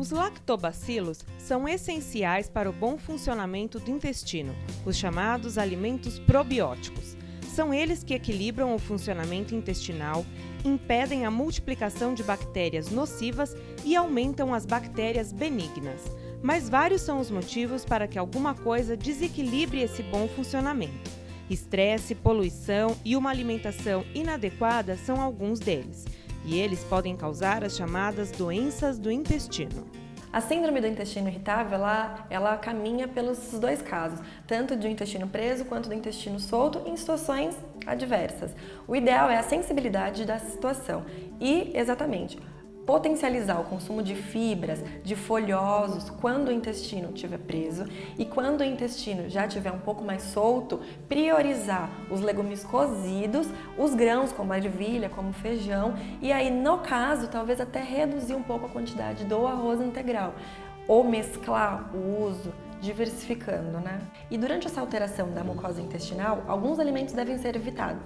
Os lactobacilos são essenciais para o bom funcionamento do intestino, os chamados alimentos probióticos. São eles que equilibram o funcionamento intestinal, impedem a multiplicação de bactérias nocivas e aumentam as bactérias benignas. Mas vários são os motivos para que alguma coisa desequilibre esse bom funcionamento. Estresse, poluição e uma alimentação inadequada são alguns deles. E eles podem causar as chamadas doenças do intestino. A síndrome do intestino irritável, ela caminha pelos dois casos, tanto do intestino preso quanto do intestino solto, em situações adversas. O ideal é a sensibilidade da situação e, exatamente, potencializar o consumo de fibras, de folhosos, quando o intestino estiver preso, e quando o intestino já estiver um pouco mais solto, priorizar os legumes cozidos, os grãos como a ervilha, como feijão, e aí no caso talvez até reduzir um pouco a quantidade do arroz integral, ou mesclar o uso, diversificando, né? E durante essa alteração da mucosa intestinal, alguns alimentos devem ser evitados,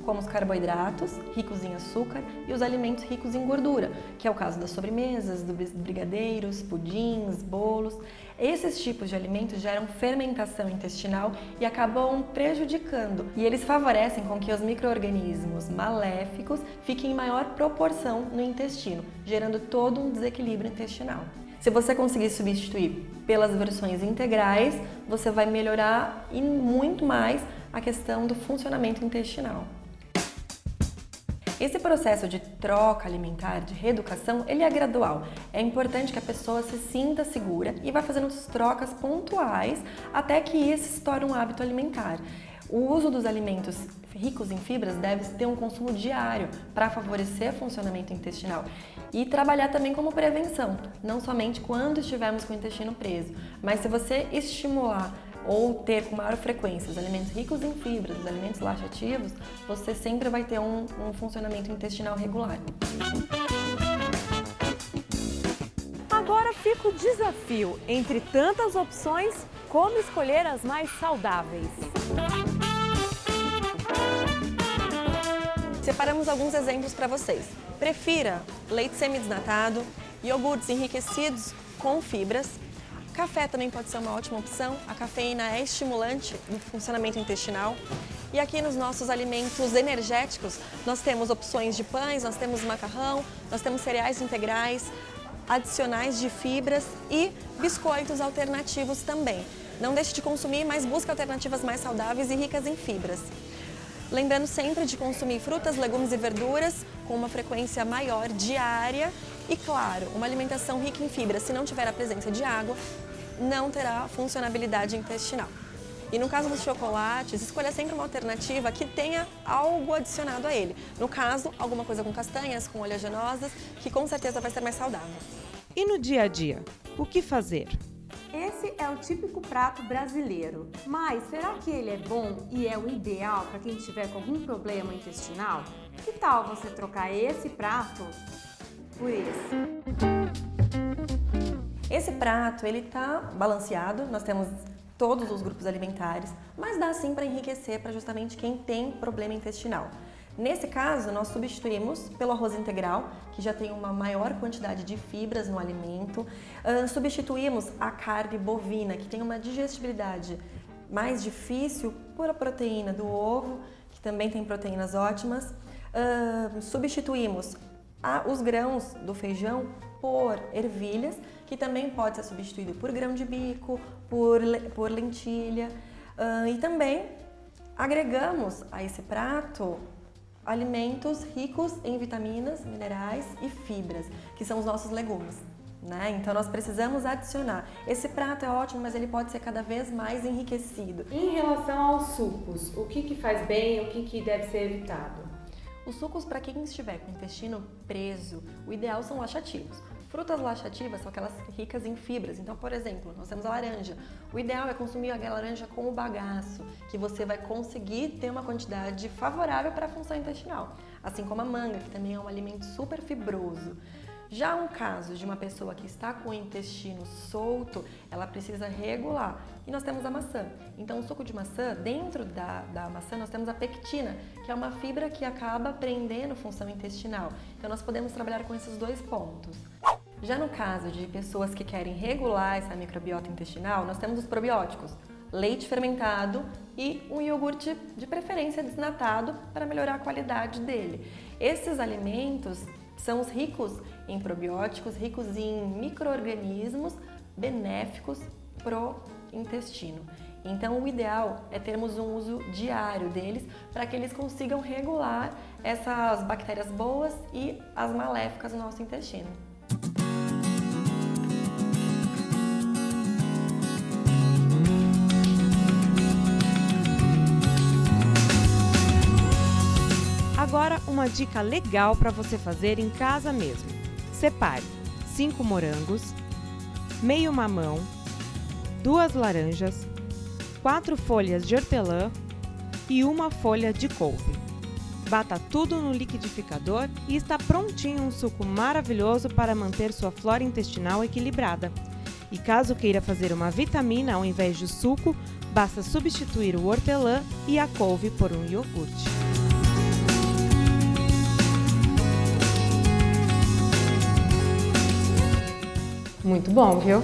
como os carboidratos, ricos em açúcar, e os alimentos ricos em gordura, que é o caso das sobremesas, dos brigadeiros, pudins, bolos. Esses tipos de alimentos geram fermentação intestinal e acabam prejudicando, e eles favorecem com que os micro-organismos maléficos fiquem em maior proporção no intestino, gerando todo um desequilíbrio intestinal. Se você conseguir substituir pelas versões integrais, você vai melhorar e muito mais a questão do funcionamento intestinal. Esse processo de troca alimentar, de reeducação, ele é gradual. É importante que a pessoa se sinta segura e vá fazendo trocas pontuais até que isso se torne um hábito alimentar. O uso dos alimentos ricos em fibras deve ter um consumo diário para favorecer o funcionamento intestinal e trabalhar também como prevenção, não somente quando estivermos com o intestino preso, mas se você estimular ou ter com maior frequência os alimentos ricos em fibras, os alimentos laxativos, você sempre vai ter um funcionamento intestinal regular. Agora fica o desafio, entre tantas opções, como escolher as mais saudáveis. Separamos alguns exemplos para vocês. Prefira leite semidesnatado, iogurtes enriquecidos com fibras. Café também pode ser uma ótima opção, a cafeína é estimulante do funcionamento intestinal. E aqui nos nossos alimentos energéticos, nós temos opções de pães, nós temos macarrão, nós temos cereais integrais, adicionais de fibras e biscoitos alternativos também. Não deixe de consumir, mas busque alternativas mais saudáveis e ricas em fibras. Lembrando sempre de consumir frutas, legumes e verduras com uma frequência maior diária e, claro, uma alimentação rica em fibras, se não tiver a presença de água, não terá funcionabilidade intestinal. E no caso dos chocolates, escolha sempre uma alternativa que tenha algo adicionado a ele. No caso, alguma coisa com castanhas, com oleaginosas, que com certeza vai ser mais saudável. E no dia a dia, o que fazer? Esse é o típico prato brasileiro, mas será que ele é bom e é o ideal para quem tiver com algum problema intestinal? Que tal você trocar esse prato por esse? Esse prato, ele tá balanceado, nós temos todos os grupos alimentares, mas dá sim para enriquecer para justamente quem tem problema intestinal. Nesse caso, nós substituímos pelo arroz integral, que já tem uma maior quantidade de fibras no alimento. Substituímos a carne bovina, que tem uma digestibilidade mais difícil por a proteína do ovo, que também tem proteínas ótimas. Substituímos os grãos do feijão por ervilhas, que também pode ser substituído por grão de bico, por lentilha. E também agregamos a esse prato alimentos ricos em vitaminas, minerais e fibras, que são os nossos legumes, né? Então nós precisamos adicionar. Esse prato é ótimo, mas ele pode ser cada vez mais enriquecido. Em relação aos sucos, o que faz bem e o que deve ser evitado? Os sucos, para quem estiver com o intestino preso, o ideal são laxativos. Frutas laxativas são aquelas ricas em fibras. Então, por exemplo, nós temos a laranja. O ideal é consumir a laranja com o bagaço, que você vai conseguir ter uma quantidade favorável para a função intestinal. Assim como a manga, que também é um alimento super fibroso. Já um caso de uma pessoa que está com o intestino solto, ela precisa regular. E nós temos a maçã. Então, o suco de maçã, dentro da maçã, nós temos a pectina, que é uma fibra que acaba prendendo função intestinal. Então, nós podemos trabalhar com esses dois pontos. Já no caso de pessoas que querem regular essa microbiota intestinal, nós temos os probióticos, leite fermentado e um iogurte de preferência desnatado para melhorar a qualidade dele. Esses alimentos são os ricos em probióticos, ricos em micro-organismos benéficos pro intestino. Então, o ideal é termos um uso diário deles para que eles consigam regular essas bactérias boas e as maléficas no nosso intestino. Agora, uma dica legal para você fazer em casa mesmo. Separe 5 morangos, meio mamão, 2 laranjas, 4 folhas de hortelã e 1 folha de couve. Bata tudo no liquidificador e está prontinho um suco maravilhoso para manter sua flora intestinal equilibrada. E caso queira fazer uma vitamina ao invés de suco, basta substituir o hortelã e a couve por um iogurte. Muito bom, viu?